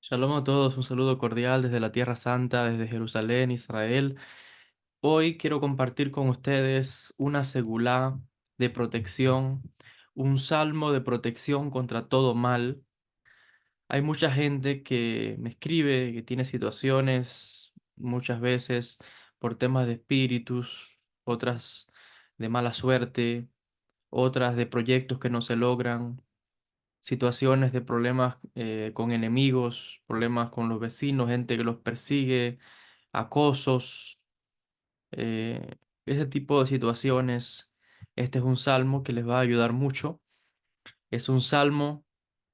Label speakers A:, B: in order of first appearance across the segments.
A: Shalom a todos, un saludo cordial desde la Tierra Santa, desde Jerusalén, Israel. Hoy quiero compartir con ustedes una segulá de protección, un salmo de protección contra todo mal. Hay mucha gente que me escribe, que tiene situaciones muchas veces por temas de espíritus, otras de mala suerte, otras de proyectos que no se logran, situaciones de problemas con enemigos, problemas con los vecinos, gente que los persigue, acosos, ese tipo de situaciones. Este es un salmo que les va a ayudar mucho. Es un salmo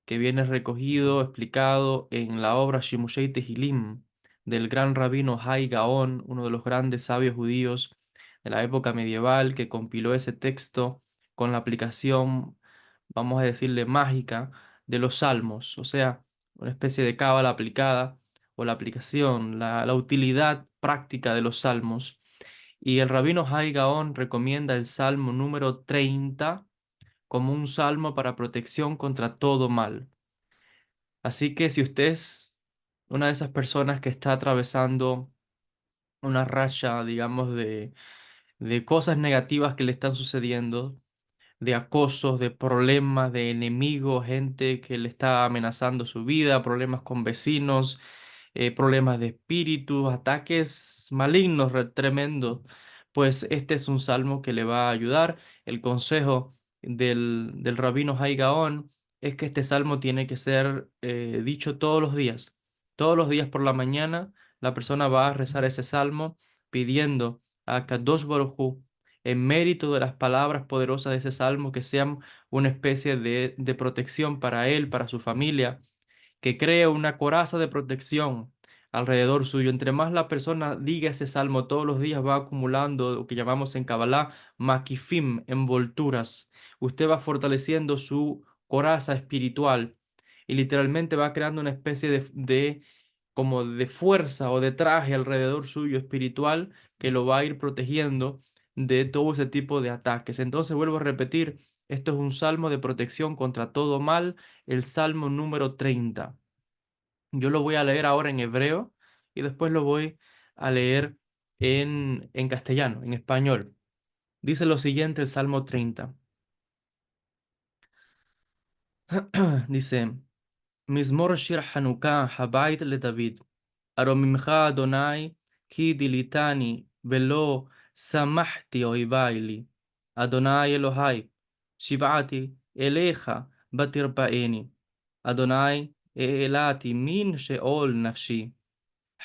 A: que viene recogido, explicado en la obra Shimushei Tehilim del gran rabino Hai Gaón, uno de los grandes sabios judíos de la época medieval, que compiló ese texto con la aplicación, vamos a decirle, mágica de los salmos, o sea, una especie de cábala aplicada o la aplicación, la utilidad práctica de los salmos. Y el rabino Hai Gaón recomienda el salmo número 30 como un salmo para protección contra todo mal. Así que si usted es una de esas personas que está atravesando una racha, digamos, de cosas negativas que le están sucediendo, de acosos, de problemas, de enemigos, gente que le está amenazando su vida, problemas con vecinos, problemas de espíritus, ataques malignos tremendos, pues este es un salmo que le va a ayudar. El consejo del rabino Hai Gaón es que este salmo tiene que ser dicho todos los días. Todos los días por la mañana la persona va a rezar ese salmo pidiendo a Kadosh Baruj Hu, en mérito de las palabras poderosas de ese salmo, que sean una especie de protección para él, para su familia, que cree una coraza de protección alrededor suyo. Entre más la persona diga ese salmo todos los días, va acumulando lo que llamamos en Kabbalah makifim, envolturas. Usted va fortaleciendo su coraza espiritual y literalmente va creando una especie de como de fuerza o de traje alrededor suyo espiritual que lo va a ir protegiendo de todo ese tipo de ataques. Entonces vuelvo a repetir, esto es un salmo de protección contra todo mal, el salmo número 30. Yo lo voy a leer ahora en hebreo y después lo voy a leer en castellano, en español. Dice lo siguiente el salmo 30. Dice, מזמור שיר חנוכה הבית לדוד. ארוממך אדוני כי דילתני ולא שמחתי אויבי לי. אדוני אלוהי שבעתי אליך בתרפאני. אדוני העלתי מן שאול נפשי.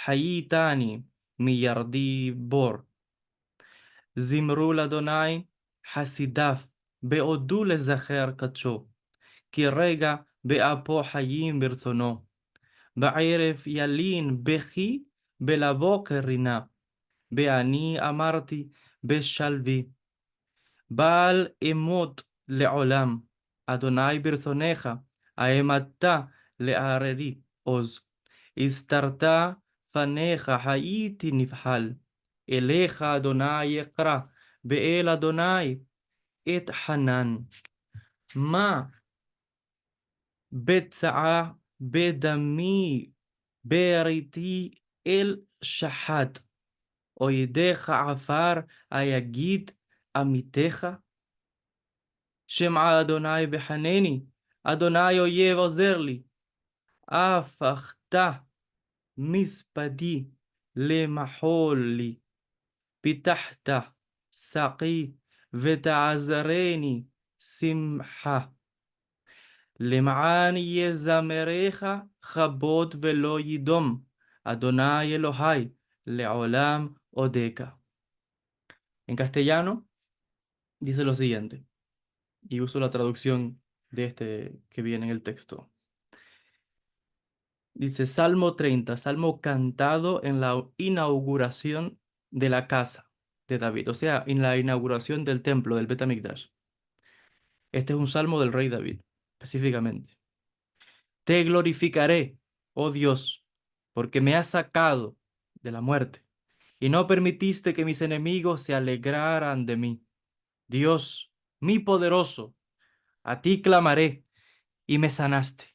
A: חייתני מירדי בור. זמרו לאדוני חסידיו בעודו לזכר קדשו. כי רגע באפו חיים ברצונו. בערב ילין בכי, בלבוקר רינה. ואני אמרתי בשלוי, בל אמות לעולם. אדוני ברצונך, האמדת לעררי עוז. הסתרת פניך הייתי נבהל. אליך אדוני אקרא, ואל אדוני אתחנן. מה בצעה בדמי בריתי אל שחת, אוידיך עפר היגיד עמיתך. שמע אדוני בחנני, אדוני אויב עוזר לי. הפכת מספדי למחול לי, פיתחת שקי ותעזרני שמחה. למען יזמרך כבוד ולא ידום, אדוני אלוהי, לעולם אודeka. En castellano dice lo siguiente, y uso la traducción de este que viene en el texto. Dice Salmo 30, salmo cantado en la inauguración de la casa de David, o sea, en la inauguración del templo del Bet HaMikdash. Este es un salmo del rey David, específicamente. Te glorificaré, oh Dios, porque me has sacado de la muerte y no permitiste que mis enemigos se alegraran de mí. Dios, mi poderoso, a ti clamaré y me sanaste.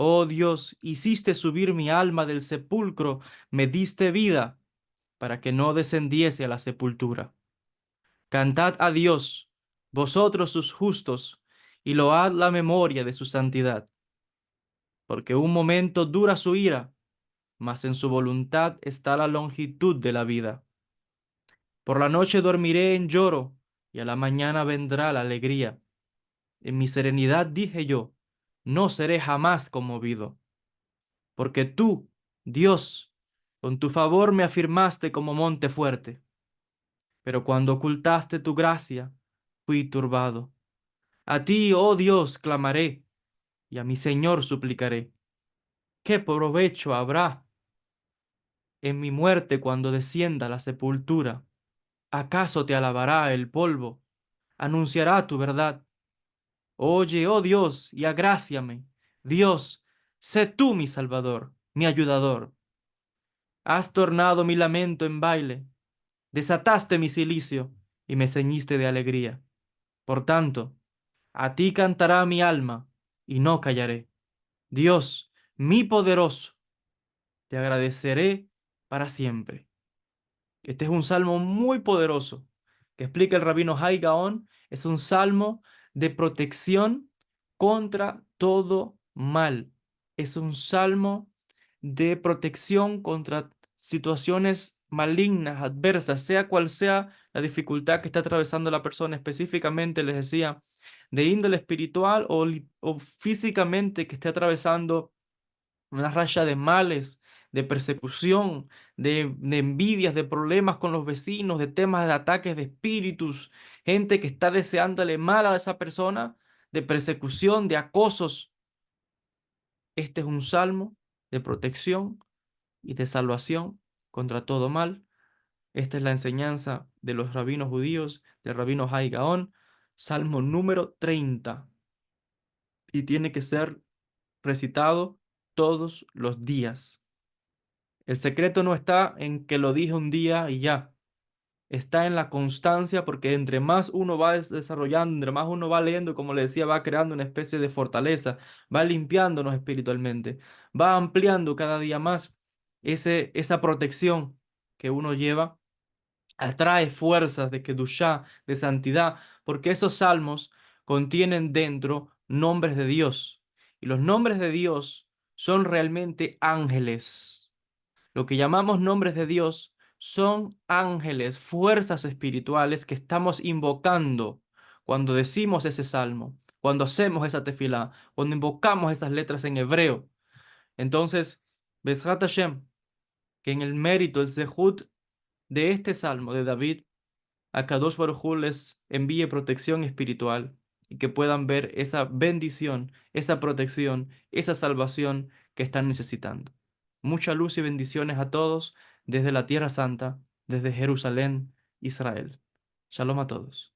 A: Oh Dios, hiciste subir mi alma del sepulcro, me diste vida para que no descendiese a la sepultura. Cantad a Dios, vosotros sus justos, y load la memoria de su santidad, porque un momento dura su ira, mas en su voluntad está la longitud de la vida. Por la noche dormiré en lloro, y a la mañana vendrá la alegría. En mi serenidad dije yo, no seré jamás conmovido, porque tú, Dios, con tu favor me afirmaste como monte fuerte, pero cuando ocultaste tu gracia, fui turbado. A ti, oh Dios, clamaré, y a mi Señor suplicaré. ¿Qué provecho habrá en mi muerte cuando descienda a la sepultura? ¿Acaso te alabará el polvo? ¿Anunciará tu verdad? Oye, oh Dios, y agráciame. Dios, sé tú mi Salvador, mi ayudador. Has tornado mi lamento en baile, desataste mi cilicio y me ceñiste de alegría. Por tanto, a ti cantará mi alma y no callaré. Dios, mi poderoso, te agradeceré para siempre. Este es un salmo muy poderoso que explica el rabino Hai Gaon. Es un salmo de protección contra todo mal. Es un salmo de protección contra situaciones malignas, adversas, sea cual sea la dificultad que está atravesando la persona. Específicamente les decía, de índole espiritual o físicamente que esté atravesando una racha de males, de persecución, de envidias, de problemas con los vecinos, de temas de ataques de espíritus, gente que está deseándole mal a esa persona, de persecución, de acosos. Este es un salmo de protección y de salvación contra todo mal. Esta es la enseñanza de los rabinos judíos, del rabino Hai Gaon, salmo número 30, y tiene que ser recitado todos los días. El secreto no está en que lo dije un día y ya. Está en la constancia porque entre más uno va desarrollando, entre más uno va leyendo, como le decía, va creando una especie de fortaleza, va limpiándonos espiritualmente, va ampliando cada día más esa protección que uno lleva, atrae fuerzas de kedushá, de santidad, porque esos salmos contienen dentro nombres de Dios. Y los nombres de Dios son realmente ángeles. Lo que llamamos nombres de Dios son ángeles, fuerzas espirituales que estamos invocando cuando decimos ese salmo, cuando hacemos esa tefilá, cuando invocamos esas letras en hebreo. Entonces, Bezrat Hashem, que en el mérito, el zehut de este salmo de David, a Kadosh Baruj Hu les envíe protección espiritual y que puedan ver esa bendición, esa protección, esa salvación que están necesitando. Mucha luz y bendiciones a todos desde la Tierra Santa, desde Jerusalén, Israel. Shalom a todos.